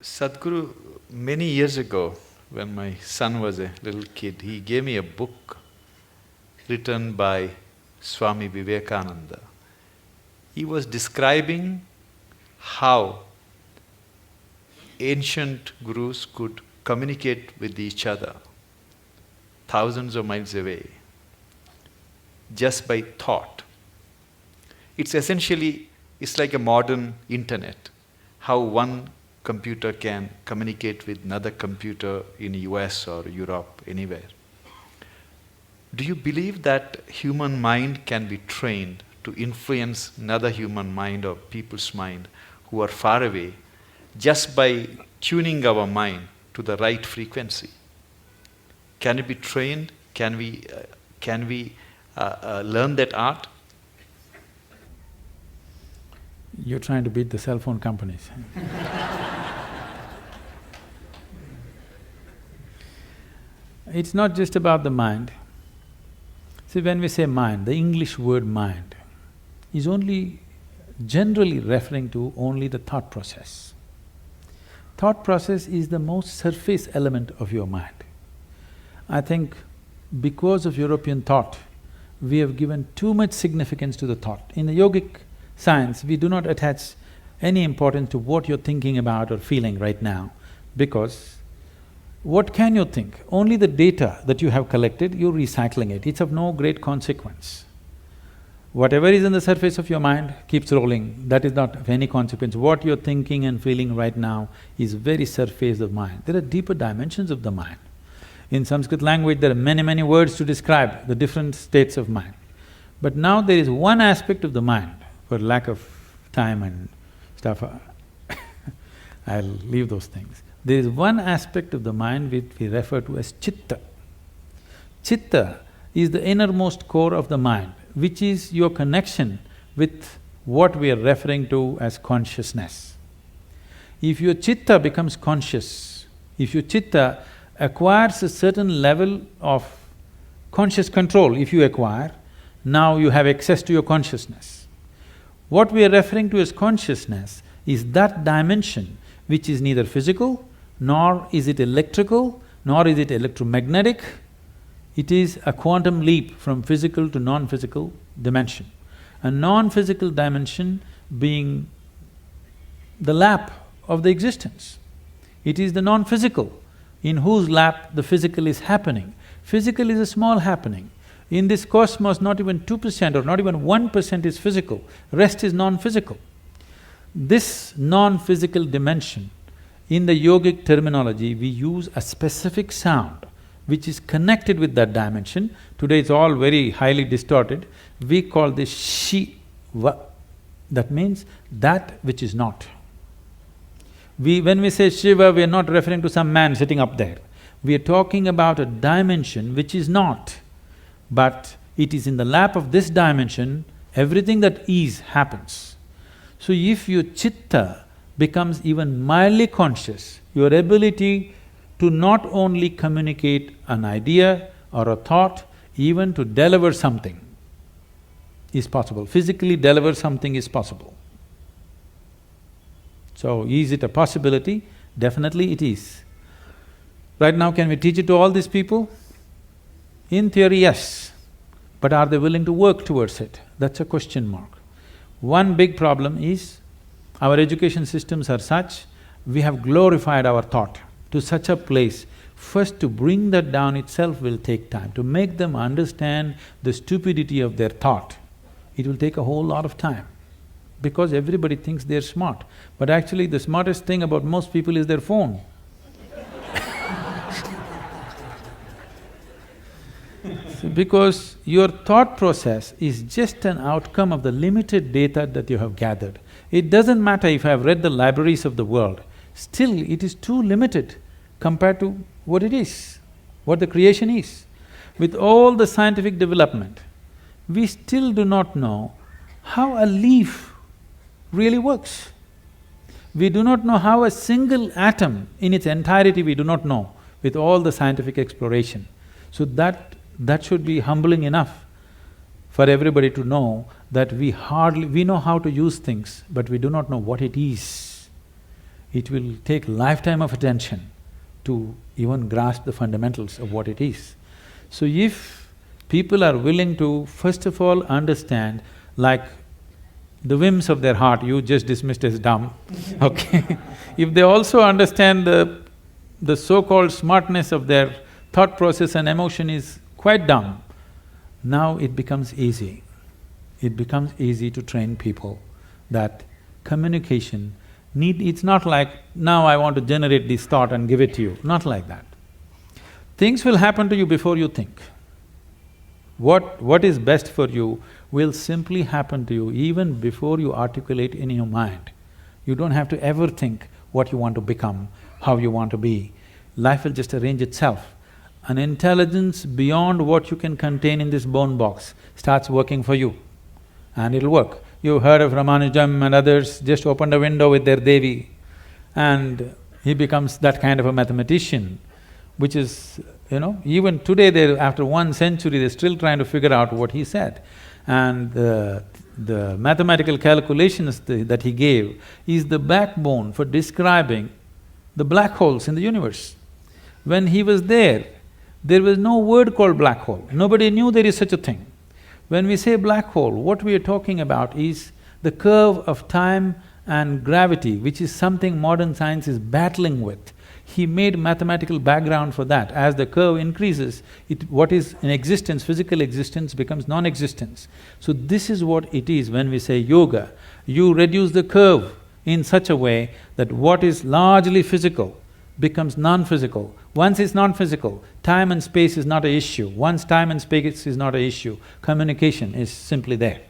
Sadhguru, many years ago, when my son was a little kid, he gave me a book written by Swami Vivekananda. He was describing how ancient gurus could communicate with each other thousands of miles away just by thought. It's like a modern internet, how one computer can communicate with another computer in US or Europe, anywhere. Do you believe that human mind can be trained to influence another human mind or people's mind who are far away just by tuning our mind to the right frequency? Can it be trained? Can we learn that art? You're trying to beat the cell phone companies. It's not just about the mind. See, when we say mind, the English word mind is only generally referring to only the thought process. Thought process is the most surface element of your mind. I think because of European thought, we have given too much significance to the thought. In the yogic science, we do not attach any importance to what you're thinking about or feeling right now, because what can you think? Only the data that you have collected, you're recycling it, it's of no great consequence. Whatever is in the surface of your mind keeps rolling, that is not of any consequence. What you're thinking and feeling right now is very surface of mind. There are deeper dimensions of the mind. In Sanskrit language, there are many words to describe the different states of mind. But now there is one aspect of the mind, for lack of time and stuff, I'll leave those things. There is one aspect of the mind which we refer to as chitta. Chitta is the innermost core of the mind, which is your connection with what we are referring to as consciousness. If your chitta becomes conscious, if your chitta acquires a certain level of conscious control, if you acquire, now you have access to your consciousness. What we are referring to as consciousness is that dimension which is neither physical, nor is it electrical, nor is it electromagnetic. It is a quantum leap from physical to non-physical dimension. A non-physical dimension being the lap of the existence. It is the non-physical in whose lap the physical is happening. Physical is a small happening. In this cosmos, not even 2% or not even 1% is physical, rest is non-physical. This non-physical dimension, in the yogic terminology, we use a specific sound which is connected with that dimension. Today it's all very highly distorted. We call this Shiva. That means that which is not. When we say Shiva, we are not referring to some man sitting up there. We are talking about a dimension which is not, but it is in the lap of this dimension, everything that is happens. So if your chitta becomes even mildly conscious, your ability to not only communicate an idea or a thought, even to deliver something is possible. Physically deliver something is possible. So, is it a possibility? Definitely it is. Right now, can we teach it to all these people? In theory, yes. But are they willing to work towards it? That's a question mark. One big problem is, our education systems are such, we have glorified our thought to such a place. First, to bring that down itself will take time. To make them understand the stupidity of their thought, it will take a whole lot of time. Because everybody thinks they're smart, but actually the smartest thing about most people is their phone. Because your thought process is just an outcome of the limited data that you have gathered. It doesn't matter if I have read the libraries of the world, still it is too limited compared to what it is, what the creation is. With all the scientific development, we still do not know how a leaf really works. We do not know how a single atom in its entirety we do not know with all the scientific exploration. So that should be humbling enough for everybody to know that we know how to use things, but we do not know what it is. it will take lifetime of attention to even grasp the fundamentals of what it is. So if people are willing to first of all understand, like the whims of their heart you just dismissed as dumb, okay? If they also understand the so-called smartness of their thought process and emotion is quite dumb, now it becomes easy. It becomes easy to train people that communication it's not like, now I want to generate this thought and give it to you, not like that. Things will happen to you before you think. What is best for you will simply happen to you even before you articulate in your mind. You don't have to ever think what you want to become, how you want to be. Life will just arrange itself. An intelligence beyond what you can contain in this bone box starts working for you, and it'll work. You've heard of Ramanujam and others, just opened a window with their Devi, and he becomes that kind of a mathematician, which is, even today after 1 century, they're still trying to figure out what he said. And the mathematical calculations that he gave is the backbone for describing the black holes in the universe. When he was there was no word called black hole, nobody knew there is such a thing. When we say black hole, what we are talking about is the curve of time and gravity, which is something modern science is battling with. He made mathematical background for that. As the curve increases, what is in existence, physical existence, becomes non-existence. So this is what it is when we say yoga. You reduce the curve in such a way that what is largely physical becomes non-physical. Once it's non-physical, time and space is not an issue. Once time and space is not an issue, communication is simply there.